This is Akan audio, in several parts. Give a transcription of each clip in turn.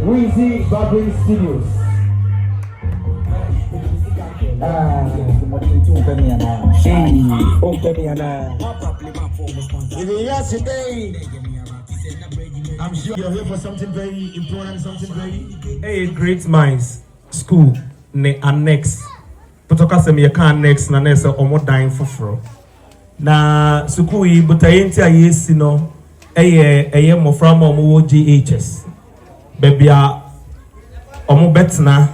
Weezy Barbering Studios. Yesterday, I'm sure you're here for something very important, something very. Great minds school ne annex. Potoka se me kan next na nese omo dan foforo. Na school yi butayenti ayesi no eye mofra ma omo wo GHS. Bebia omo betna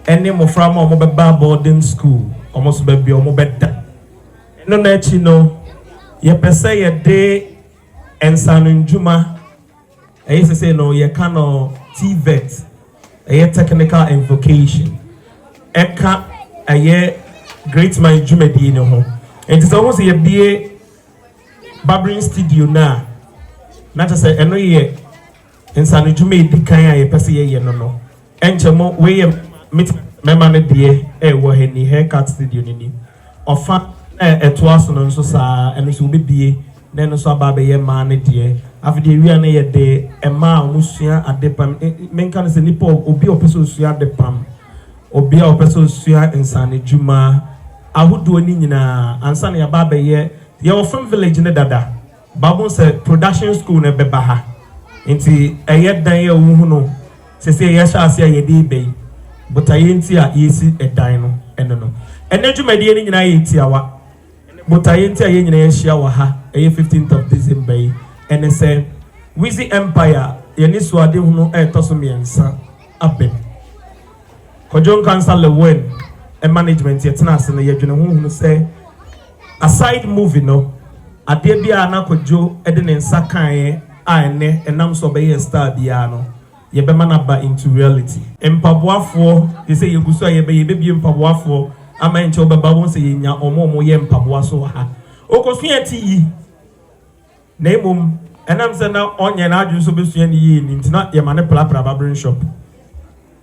ene mofra ma omo beba boarding school omo so bebia omo beda. No na echi no ye pese ye de ensanu njuma say no ye kano TVET technical and vocation eka great mind jumedi no ho and it's almost ye be Barbering Studio na just say eno ye ensanu juma edi kan ye pese ye no enchemo we ye meet member ne de wo he ni haircut studio ni ofa etoaso no so sa eno so be then so aba be ye man ne de afide wi na ye de ema omusua adepam menka se nipa obi opeso sua adepam obi a opeso sua insane juma ahudo ni nyina ansa na ya ba be ye from village ne dada babon say production school ne beba ha nti eye dan ye wu no se ye sha ase ye de be but ayenti a yesi edan no eno no enejuma de ni nyina ye tiawa but ayenti a ye nyina ye hia wa ha 15th of December and say Weezy Empire yeni suade hunu toso miensa ape Kwadwo Nkansah Lilwin management yetena ase no yedwene hunu say aside movie no ade bia na Kwadwo de ne nsa kan a ene enam so be star bia no ye be manaba into reality empaboafo ye say yeguso ye be bie mpaboafo ama enche obeba won say yenya omo ye mpaboa so ha okosua ti yi na emom enam se na onye na adwun so besua ni yi ni ntina ye mane plapra barbering shop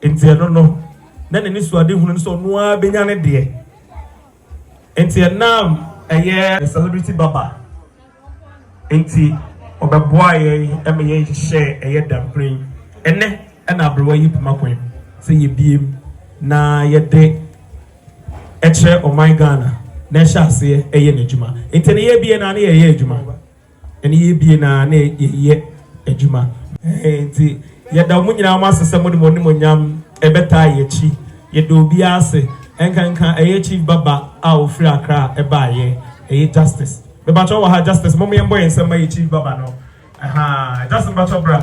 enti no na ne suade hunu so no a benya ne de enti enam eye celebrity barber enti obeboa ye emeye hye eye damprin ene na abrewa yi pumakwen se ye biem na ye de eche o my Ghana na shase eye n'adwuma enti ne ye bie na ne ye adwuma ene ye bie na ne ye adwuma enti ye da mu nyina ma sese mo de mo ni mo nyam ebeta ye chi ye do bi ase enkanka eye chief baba a ofri akra eba ye eye justice be ba cho wa ha justice mo me mbo yen ma ye chief baba no justice ba cho bra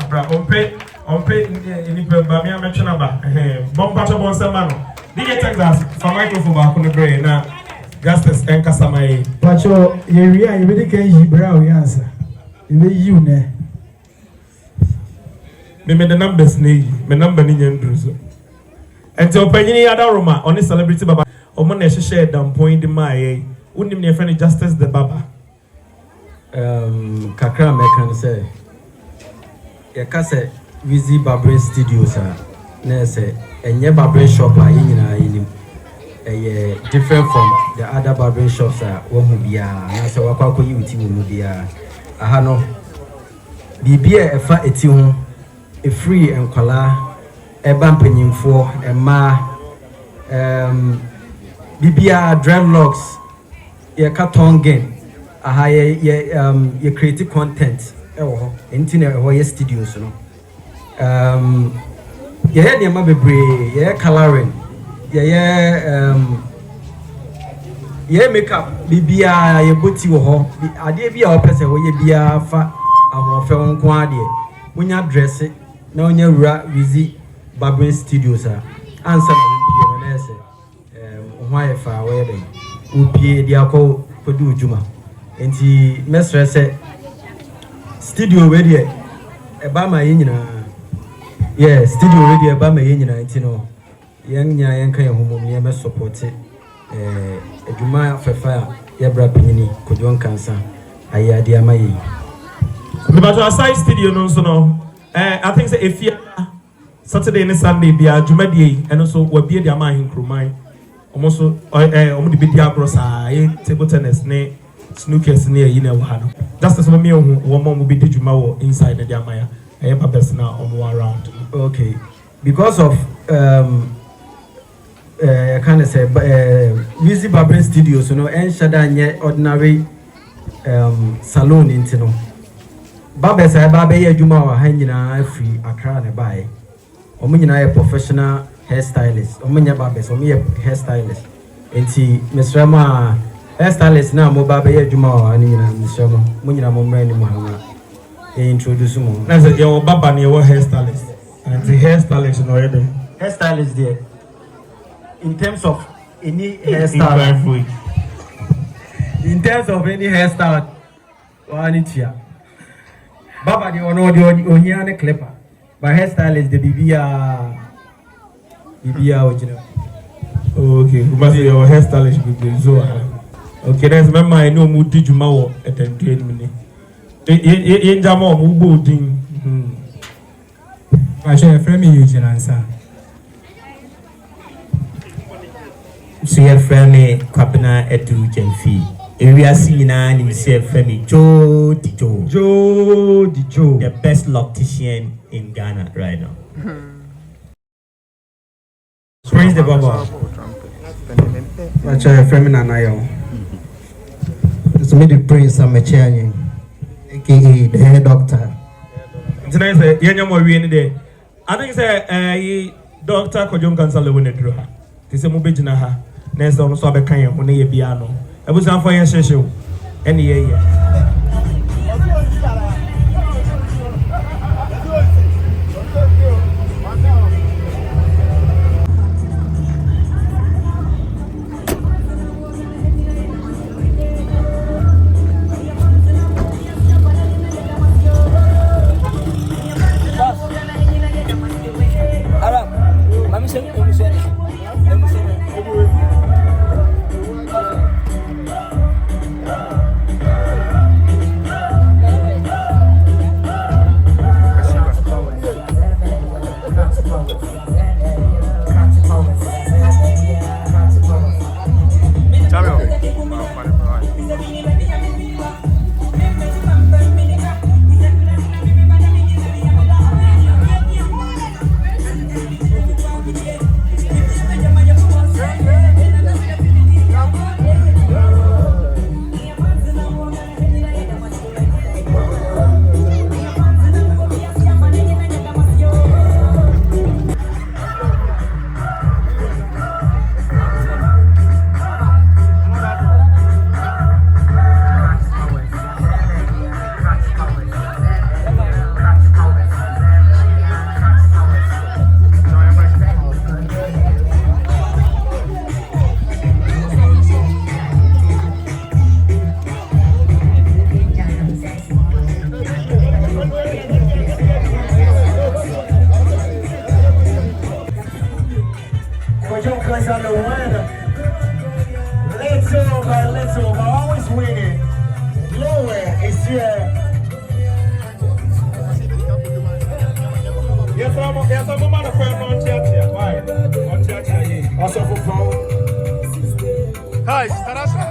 onpe ni pe ba mi ametwena ba bom ba cho bon sema no DJ Texas for microphone ba ko ne bre na justice enkasa mai pacho ye wi a ye be kan yi bra o yansa ye be yi ne me the numbers ni me number ni nyandru so enti opanyini ya da roma oni celebrity baba omo na hye dam point di mai unim ne friend justice the baba kakra mekan say ya ka say Weezy Barbering Studio sa na say enye barbering shop a yina yinim different from the other barbering shops wo hu bia na say wakwa koyi uti wo mu bia aha no bibia efa eti ho e free enkwala eba mpanyimfo ema bibia dreadlocks ye katongen aha ye create content ewo ho enti na ho ye studios no ye ne ma bebre ye coloring ye makeup bibia ye boti wo ho ade bia o pese ho ye bia fa ahofe wonko ade munya dress na onya wura Weezy Barbering Studios ansa na pie na ese ho aye fa we den opie dia ko kodu ujuma enti mesre se studio we de e ba ma yinyina studio we de e ba ma yinyina enti no yenya yenka ye homom ye me support adwuma fefa ye bra pinyini Kwadwo Nkansah ayade amaye but aside studio no so no I think say if Saturday and Sunday be a Jumadi and also we be the ama hinkromai almost omo de be dia grossa table tennis ne snookers ne yi na wa no just as me wo mom be di juma wo inside the amaya e pa person na omo around okay because of kind of say Music Barbering Studio, so no and shada ordinary salon into no. Barbers I barber adwuma wa ha nyina free Accra na bae. Omo nyina ye professional hairstylist. Omo nya barbers, omo ye hairstylist. Enti mesrama hairstylist na mo barber adwuma wa ani nyina mesrama. Mo nyina mo mra ni mo ha. Introduce mo. Na say your barber na your hairstylist. And the hairstylist no already. Hairstylist there. In terms of any hairstyle. In terms of any hairstyle, one it Baba the ono the oniane clipper. But hairstylist the BBA original. Okay, you must be your hairstylist BBA so. Okay, there's remember I know mu di juma wo attend me. Ye jama mu bo din. I share friend me Eugene answer. So your friend me Kwapena Edu Jenfi. We are seeing now him say friend me Joe the Joe, the best loctician in Ghana right now. Praise the Baba. Watch your friend me Nanayo. So me the prince I'm a chairman, aka the hair doctor. Tonight say yenya mo wi ni de. I think say Dr. Kwadwo Nkansah Lilwin edro ha. Ti say mo be gina ha. Na say ono so abekan ye ho na ye bia no. Ebusan for yen hyehye o. Ene ye. Kwadwo Nkansah Lilwin. Little by little, but always winning. Lilwin is here. Yes, I'm a man of friend on theater. Why? On theater. Also for phone. Hi, Tarasa.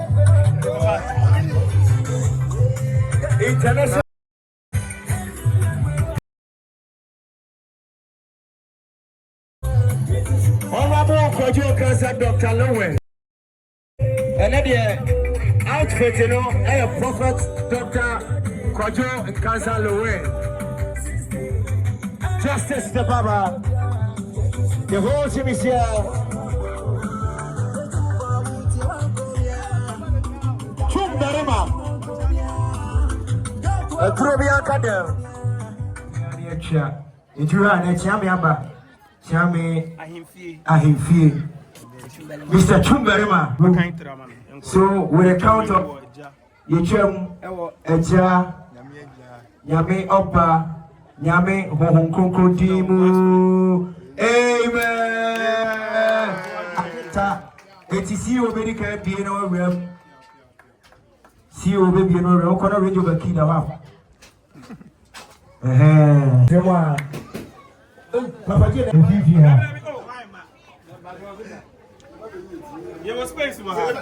International. Honorable Kwadwo Nkansah Dr. Lilwin. And then the outfit, you know, a prophet Dr. Kwadwo Nkansah Lilwin. Justice the Baba. The whole team is here. Chumberema. A Trubia Cadel. If you are a Chamiaba. Chame Ahimfie. Mr. Chumberema. So, with a count of Yechem, Eja, Yame Opa, Yame Hong Kong Timu. Amen. It is you, America, being our realm. See you, baby, and we're going to read you a kid of Papa, you was space, man.